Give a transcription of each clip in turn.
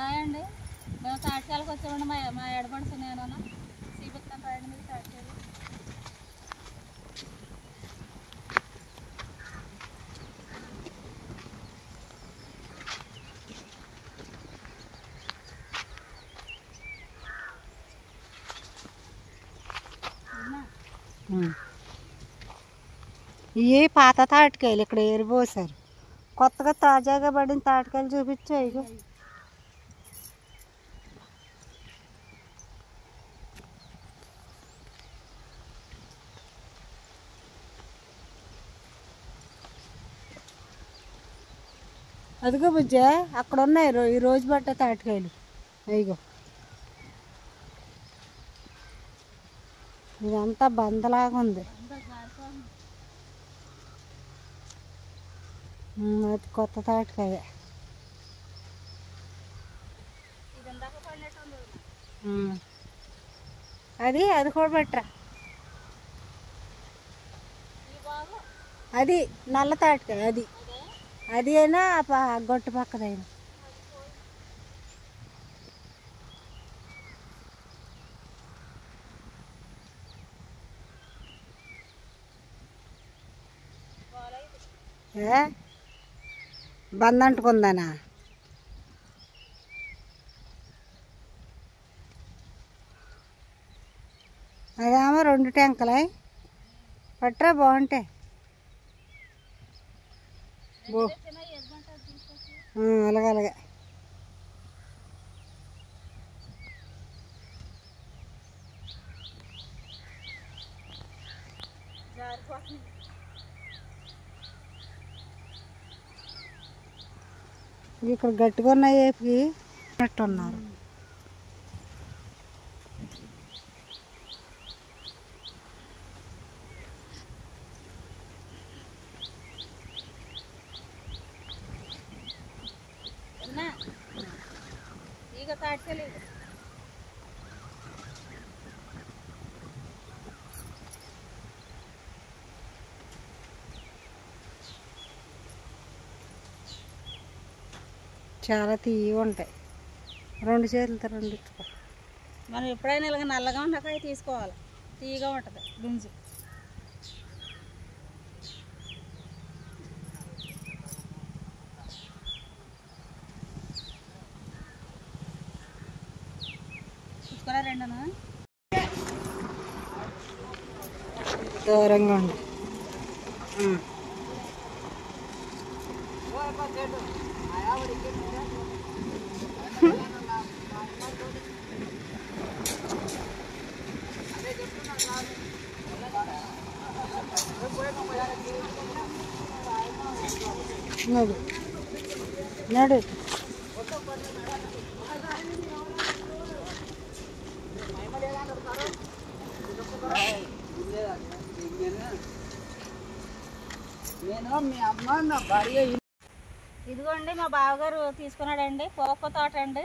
Hi అండి, మేము తాటికాయలకు వచ్చామండి. మా ఎడబడిసి నేను చూపిస్తాను రాయండి మీకు తాటికాయలు. ఇవి పాత తాటికాయలు ఇక్కడ ఏరిపోసారు. కొత్తగా తాజాగా పడిన తాటికాయలు చూపించు. ఇగో అదిగో బుజ్జ, అక్కడ ఉన్నాయి ఈ రోజు పట్ట తాటికాయలు. ఇగో ఇదంతా బందలాగా ఉంది. అది కొత్త తాటికాయ. అది అది కూడా పెట్టరా. అది నల్ల తాటికాయ. అది అది అయినా గొట్టు పక్కదైనా. బంద్ అంటుకుందానా? అదేమో 2 టెంకలే పట్టరా, బాగుంటాయి. అలాగే ఇక్కడ గట్టిగా ఉన్నాయి. ఏపి ఉన్నారు. ಈಗ ತಾಟ್ಕಲಿ చాలా తీయగా ఉంటాయి. 2 చేతులతో 2 ఇచ్చుకో. మనం ఎప్పుడైనా ఇలాగ నల్లగా ఉన్నాక తీసుకోవాలి. తీయగా ఉంటుంది గుంజు. తీసుకురా 2ను. దూరంగా ఉంది. నడు నడు. ఇదిగోండి మా బావగారు తీసుకున్నాడండి. పోక తోట అండి.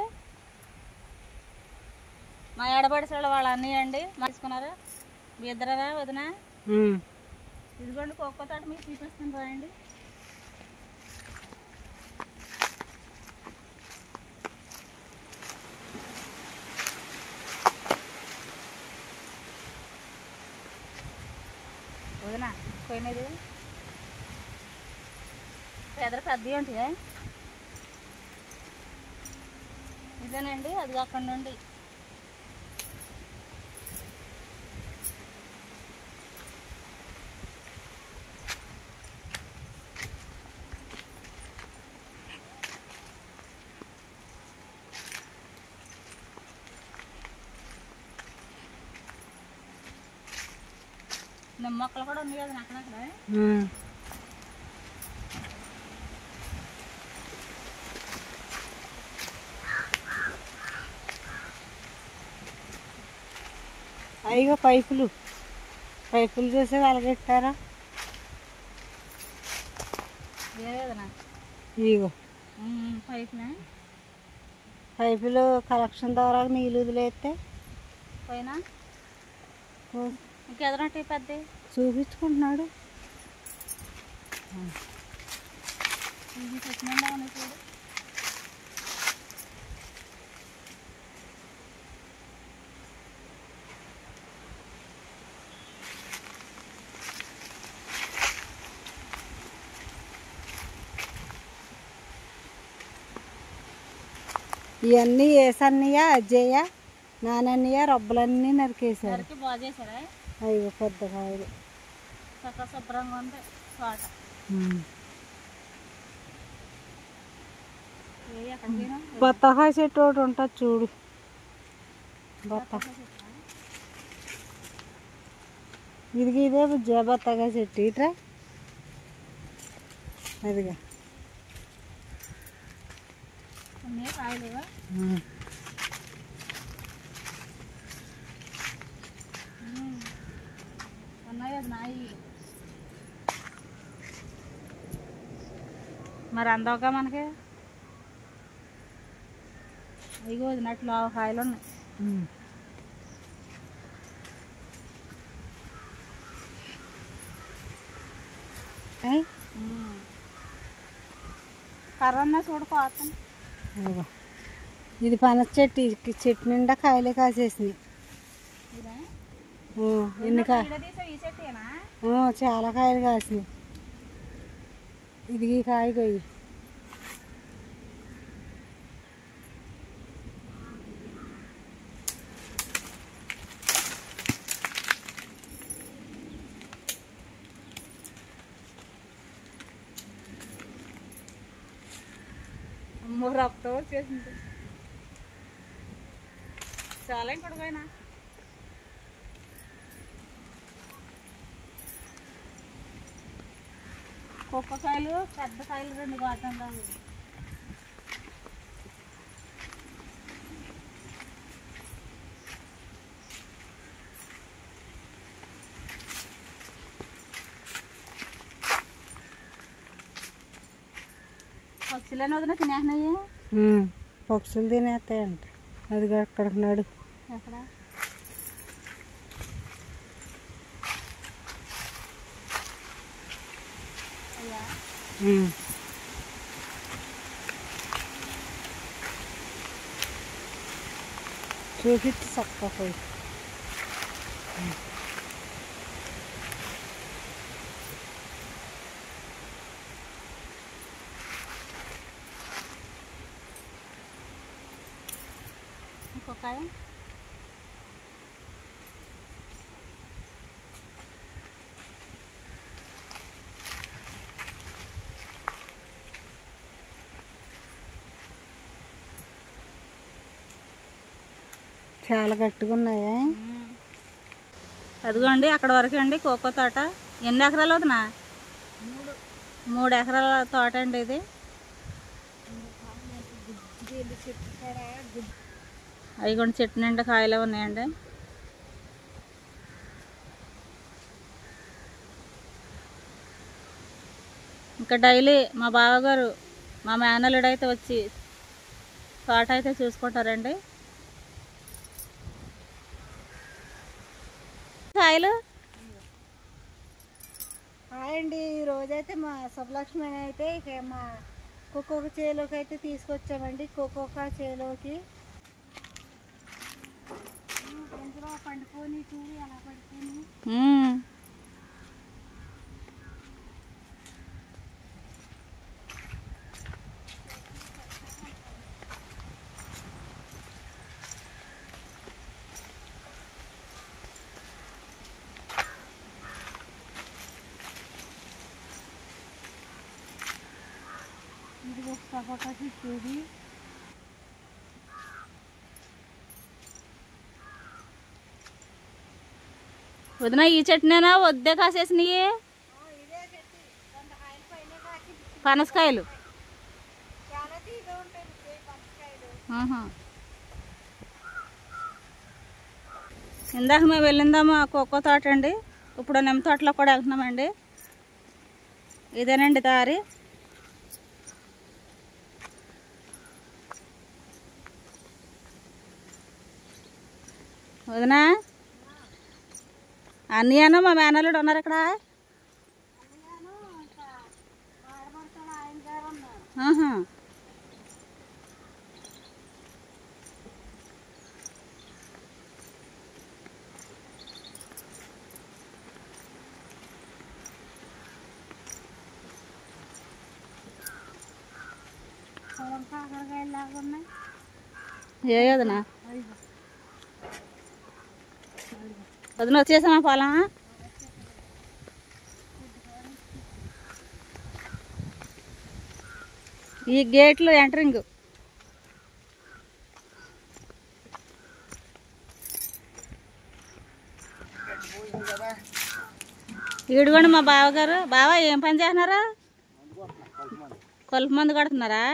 మా ఎడబడిసలు వాళ్ళ అన్నయ్య అండి తీసుకున్నారు. మీ ఇద్దరా వదిన? ఇదిగోండి పోక తోట మీకు చూపిస్తాను రాయండి. వదిన పోయినది పెద్దవి ఉంటాయా? ఇదేనండి. అది అక్కడ నుండి నిమ్మ మొక్కలు కూడా ఉన్నాయి కదా అక్కడక్కడ. అయ్యో పైపులు చూసి వెలగెట్టారా? ఏదన్నా ఇగో పైపులు కలెక్షన్ ద్వారా నీళ్ళు వదిలేస్తే పోయినా ఇంకెదరంటే పెద్ద చూపించుకుంటున్నాడు. ఇవన్నీ ఏసన్నయ్య అజ్జయ్య నానన్నయ్య రొబ్బలన్నీ నరికేశారు. బాగా చేశారా? అయ్యో పెద్ద కాయలు చక్కగా శుభ్రంగా ఉంది తోట. బత్తాకాయ చెట్టు ఒకటి ఉంటుంది చూడు. ఇదే బుజ్జా బత్తాకాయ చెట్టు ఇట్రా అదిగా కాయలు ఉన్నాయి. అది నాయి మరి అందవుగా మనకి. ఇగో వదినట్లు కాయలు ఉన్నాయి. కర్రన్నా చూడుకోవచ్చం. ఇది పనస చెట్టు. చెట్టు నిండా కాయలే కాసేసినాయి. ఎన్ని చాలా కాయలు కాసినాయి. ఇది ఈ కాయ కొయ్యి. రక్తం వచ్చేసింది చాలా. ఇంకొకైనా కుక్కకాయలు పెద్ద కాయలు 2 కాటండి. పక్షులని వదిన తినేస్తున్నాయి. పక్షులు తినేస్తాయంట. అది అక్కడికి నడు. ఎక్కడ చూపించి చక్కగా పోయి. ఇంకొకాయ చాలా గట్టిగా ఉన్నాయా? అదిగోండి అక్కడ వరకు అండి కోకో తోట. ఎన్ని ఎకరాలు అవుతున్నా? 3 ఎకరాల తోట అండి ఇది. అవి చెట్టు నిండా కాయలు ఉన్నాయండి. ఇంకా డైలీ మా బావగారు మా మేనల్లుడు అయితే వచ్చి తోట అయితే చూసుకుంటారండి. కాయలు అండి. ఈరోజైతే మా శుభలక్ష్మి అయితే ఇక మా కోకోక చేలోకి అయితే తీసుకొచ్చామండి. కోకోక చేలోకి పండుకొని చూడు ఎలా పడుకొని. ఇది ఒక సపోటా చెట్టు. వదిన ఈ చెట్టునేనా వద్దే కాసేసినాయి పనసకాయలు. ఇందాక మేము వెళ్ళిందాము కోకో తోట అండి. ఇప్పుడు నిమ్మ తోటలో కూడా వెళ్తున్నామండి. ఇదేనండి దారి. వదినా అన్నయ్యను మా మేనల్లుడు ఉన్నారు ఇక్కడ. కాకరకాయలు లాగా ఉన్నాయి. ఏ వదినా వదిన వచ్చేసామా పొలం? ఈ గేట్లు ఎంటరింగ్. ఈడుకోండి మా బావగారు. బావ ఏం పని చేస్తున్నారా? కొలుపు మందు కొడుతున్నారా?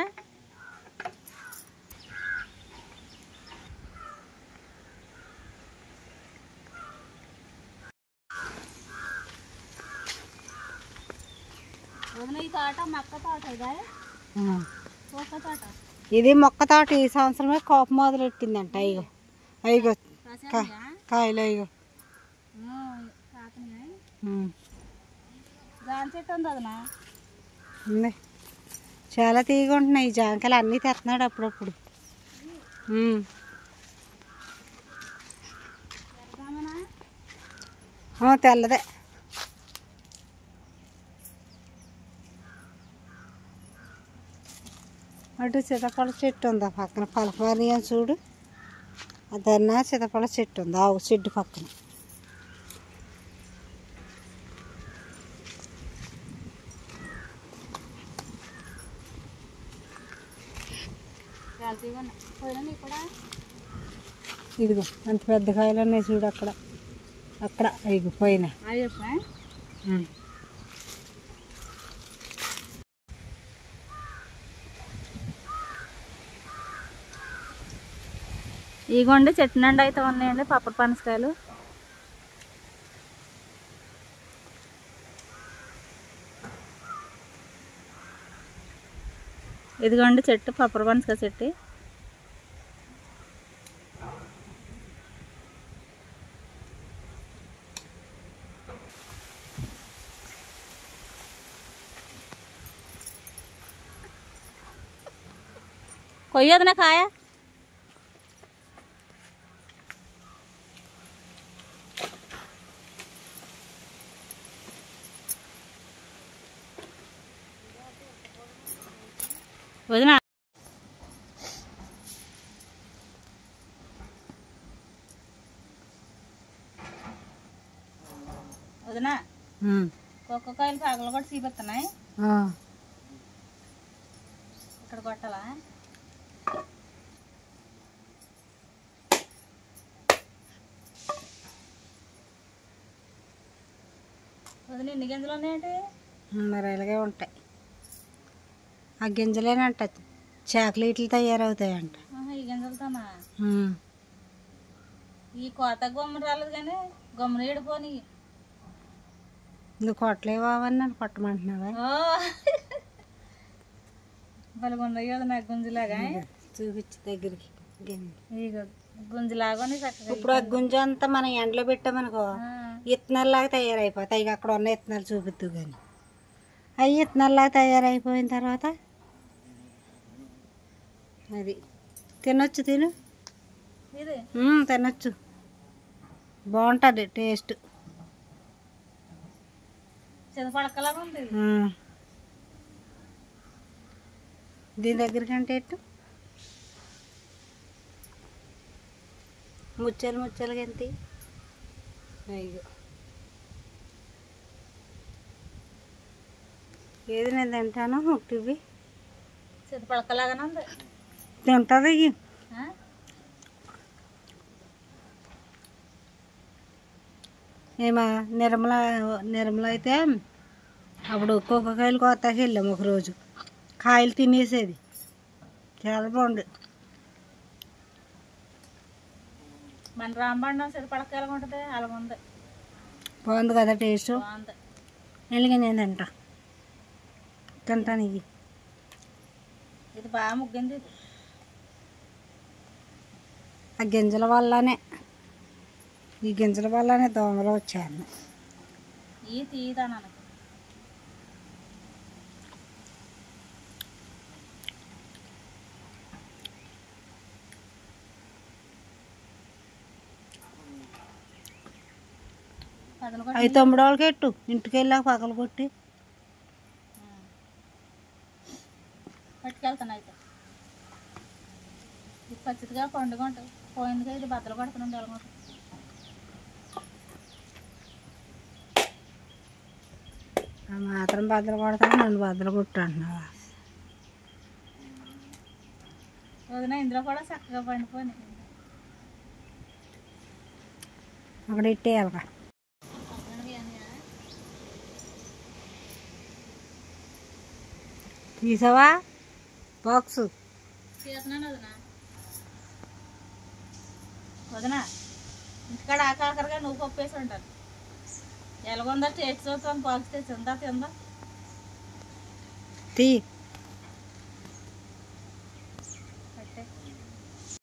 ఈ తోట మొక్క తోట ఇదా? మొక్క తోట. ఇది మొక్క తోట. ఈ సంవత్సరమే కోప మొదలెట్టిందంట. అయ్యో అయ్యో కాయలు అయ్యో. జామ చెట్టు ఉంది అదనా? ఉంది. చాలా తీగ ఉంటున్నాయి. ఈ జాంకాయలు అన్నీ తెస్తున్నాడు అప్పుడప్పుడు. తెల్లదే. అటు సీతాఫల చెట్టు ఉంది ఆ పక్కన. పలకమరియని చూడు. అదన్నా సీతాఫల చెట్టు ఉంది ఆవు చెట్టు పక్కన. ఇదిగో అంత పెద్ద కాయలు ఉన్నాయి చూడు అక్కడ. అక్కడ ఇగో పోయినా. ఇగోండి చెట్టు నుండి అయితే ఉన్నాయండి పప్ప పనసకాయలు. ఇదిగోండి చెట్టు పప్పర పనసకాయ చెట్టు. కొయ్యదునా కాయ? వదినా వదినా ఒక్కొక్కలు పగలు కూడా చూపిస్తున్నాయి. ఇక్కడ కొట్టాలా? వదిన ఎన్ని గింజలు ఉన్నాయంటే? మరి ఇలాగే ఉంటాయి. ఆ గింజలేనంట చాక్లెట్లు తయారవుతాయంట. ఈ గింజలతోనా? ఈ కోత గుమ్మడి రాలేదు కానీ గుమ్మడి ఏడిపోని. నువ్వు కొట్టలేవని నన్ను కొట్టమంటున్నావా? బలగుండయి కదా నాకు గుంజులాగా. చూపించి దగ్గరికి గుంజులాగా చక్కగా. ఇప్పుడు ఆ గుంజ అంతా మనం ఎండలో పెట్టామనుకో ఇత్తనాల్లాగా తయారైపోతాయి. ఇక అక్కడ ఉన్న ఇత్తనాలు చూపిద్దు కానీ అవి ఇత్తనాల్లాగా తయారైపోయిన తర్వాత అది తినొచ్చు. తినొచ్చు. బాగుంటుంది టేస్ట్. చిన్నపడకలాగా ఉంది. దీని దగ్గరికి అంటే ఎట్టు ముచ్చలుగా ఎంత? అయ్యో ఏది నేను తింటాను. ఒకటివి చిన్నపడకలాగానే ఉంది. తింటుంది. ఏమా నిర్మల అయితే అప్పుడు ఒక్కొక్కకాయలు కొత్తకి వెళ్ళాము. ఒకరోజు కాయలు తినేసేది. చాలా బాగుంది. మన రాంబండం సిరిపడక ఎలాగ ఉంటుంది అలాగ ఉంది. బాగుంది కదా టేస్ట్. బాగుంది. ఎలాగ నేను తింటాను. ఇది బాగా ముగ్గింది. ఆ గింజల వల్లనే ఈ గింజల వల్లనే దోమలు వచ్చాను. ఈ తీయదానానికి అవి తమ్ముడు వాళ్ళకి ఎట్టు ఇంటికి వెళ్ళాక పగలు కొట్టి పట్టుకెళ్తాను. అయితే ఇది పచ్చిదిగా పండుగ పోయిందిగా ఇది బద్దలు కొడుతున్నాం ఎలాగొంట మాత్రం బద్దలు కొడతాను నన్ను బద్దలు కొట్టు అంటున్నావా వదిన ఇందులో కూడా చక్కగా పండిపోయి అక్కడ ఇట్టేయాలిగా తీసావా బాక్సు చేస్తున్నాను వదిన ఇంటికాడ ఆకలిగా నువ్వు పప్పు వేసి ఉంటాను ఎలాగొందా టేస్ట్ చూస్తాను బాక్స్ తెచ్చిందా తిందా తీ